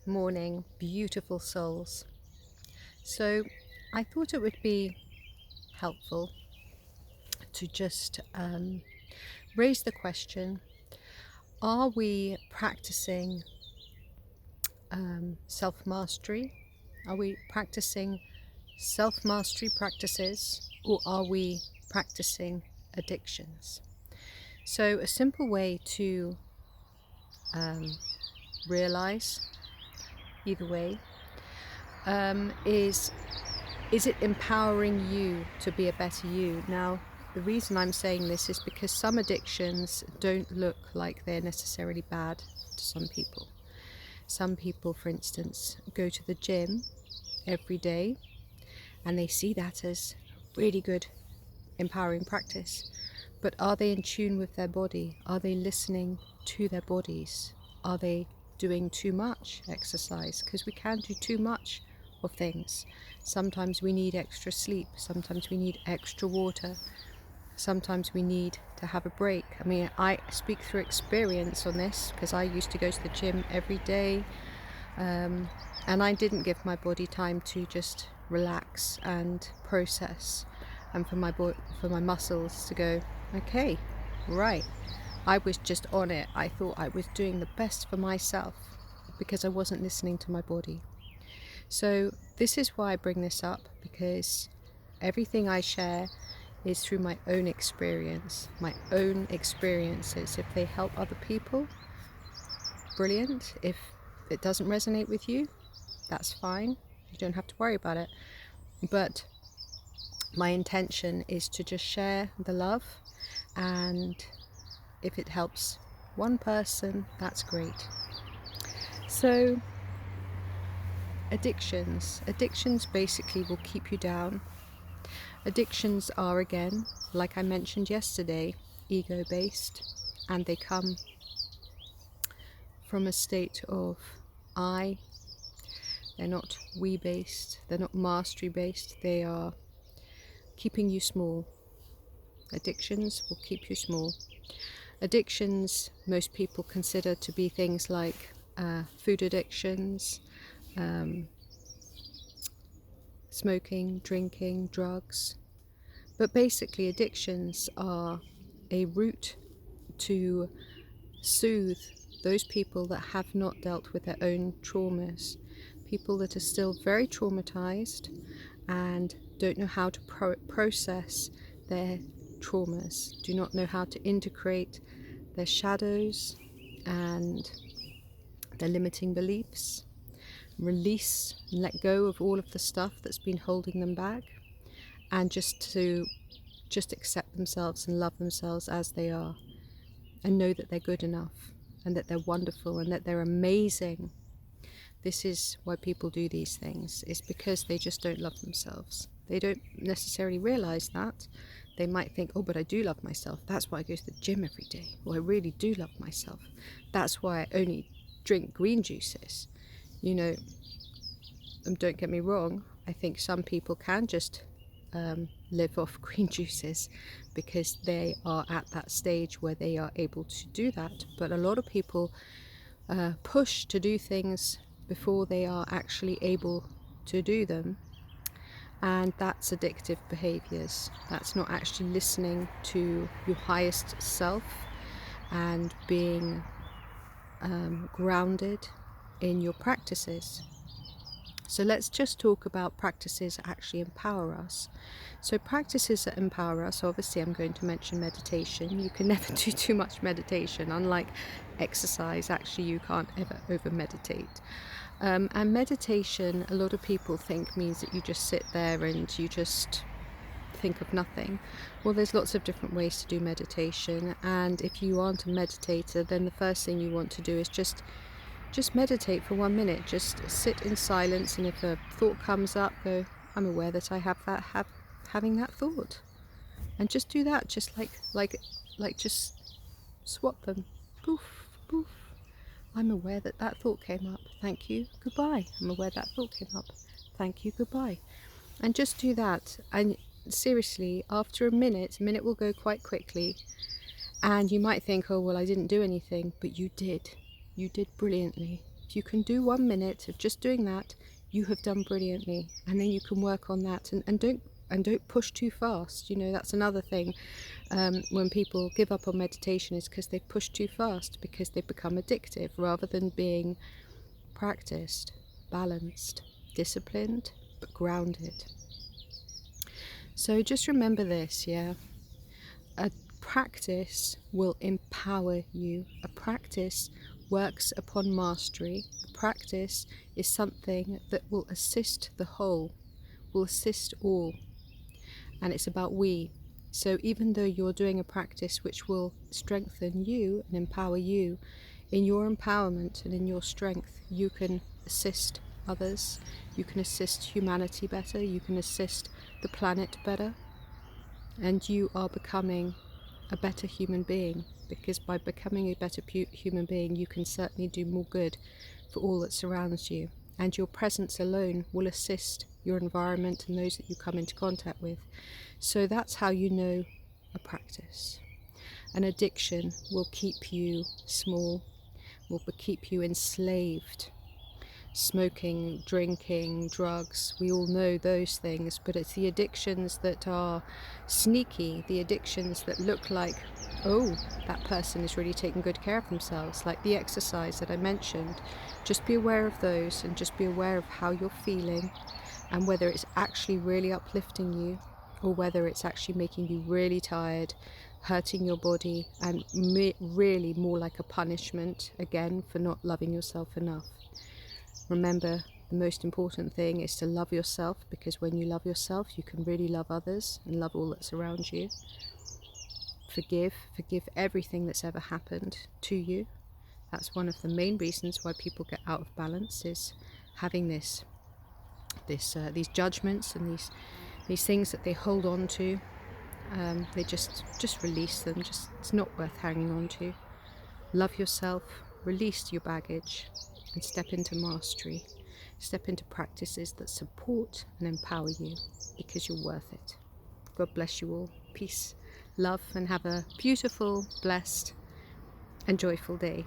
morning, beautiful souls. So I thought it would be helpful to just raise the question, are we practicing self-mastery? Are we practicing self-mastery practices, or are we practicing addictions? So a simple way to realize either way is it empowering you to be a better you? Now, the reason I'm saying this is because some addictions don't look like they're necessarily bad to some people. Some people, for instance, go to the gym every day and they see that as really good, empowering practice. But are they in tune with their body? Are they listening to their bodies? Are they doing too much exercise? Because we can do too much of things. Sometimes we need extra sleep. Sometimes we need extra water. Sometimes we need to have a break. I mean, I speak through experience on this because I used to go to the gym every day, and I didn't give my body time to just relax and process, and for my muscles to go, okay, right. I was just on it. I thought I was doing the best for myself because I wasn't listening to my body. So this is why I bring this up, because everything I share is through my own experience, my own experiences. If they help other people, brilliant. If it doesn't resonate with you, that's fine. You don't have to worry about it. But my intention is to just share the love, and if it helps one person, that's great. So addictions basically will keep you down. Addictions are, again, like I mentioned yesterday, ego-based, and they come from a state of I. They're not we-based, they're not mastery-based, they are keeping you small. Addictions will keep you small. Addictions, most people consider to be things like food addictions, smoking, drinking, drugs. But basically, addictions are a route to soothe those people that have not dealt with their own traumas, people that are still very traumatized and don't know how to process their traumas, do not know how to integrate their shadows and their limiting beliefs, release and let go of all of the stuff that's been holding them back, and just accept themselves and love themselves as they are, and know that they're good enough and that they're wonderful and that they're amazing. This is why people do these things. It's because they just don't love themselves. They don't necessarily realize that. They might think, oh, but I do love myself. That's why I go to the gym every day. Or I really do love myself. That's why I only drink green juices. You know, don't get me wrong. I think some people can just live off green juices because they are at that stage where they are able to do that. But a lot of people push to do things before they are actually able to do them, and that's addictive behaviours. That's not actually listening to your highest self and being grounded in your practices. So let's just talk about practices that actually empower us. So practices that empower us, obviously I'm going to mention meditation. You can never do too much meditation. Unlike exercise, actually you can't ever over meditate. And meditation, a lot of people think means that you just sit there and you just think of nothing. Well, there's lots of different ways to do meditation, and if you aren't a meditator, then the first thing you want to do is just meditate for 1 minute. Just sit in silence, and if a thought comes up, go, I'm aware that I having that thought, and just do that. Just like just swap them. Poof, poof. I'm aware that thought came up. Thank you. Goodbye. I'm aware that thought came up. Thank you. Goodbye. And just do that. And seriously, after a minute will go quite quickly, and you might think, oh well, I didn't do anything, but you did. You did brilliantly. If you can do 1 minute of just doing that, you have done brilliantly, and then you can work on that, and don't push too fast. You know, that's another thing. When people give up on meditation is because they've pushed too fast, because they've become addictive rather than being practiced, balanced, disciplined, but grounded. So just remember this, yeah? A practice will empower you. A practice works upon mastery. A practice is something that will assist the whole, will assist all. And it's about we. So even though you're doing a practice which will strengthen you and empower you, in your empowerment and in your strength, you can assist others, you can assist humanity better, you can assist the planet better, and you are becoming a better human being, because by becoming a better human being, you can certainly do more good for all that surrounds you, and your presence alone will assist your environment and those that you come into contact with. So that's how you know a practice. An addiction will keep you small, will keep you enslaved. Smoking, drinking, drugs, we all know those things, but it's the addictions that are sneaky, the addictions that look like, oh, that person is really taking good care of themselves, like the exercise that I mentioned. Just be aware of those, and just be aware of how you're feeling, and whether it's actually really uplifting you, or whether it's actually making you really tired, hurting your body, and really more like a punishment, again, for not loving yourself enough. Remember, the most important thing is to love yourself, because when you love yourself, you can really love others and love all that's around you. Forgive everything that's ever happened to you. That's one of the main reasons why people get out of balance, is having these judgments and these things that they hold on to. They just release them. It's not worth hanging on to. Love yourself, release your baggage, and step into mastery. Step into practices that support and empower you, because you're worth it. God bless you all. Peace, love, and have a beautiful, blessed, and joyful day.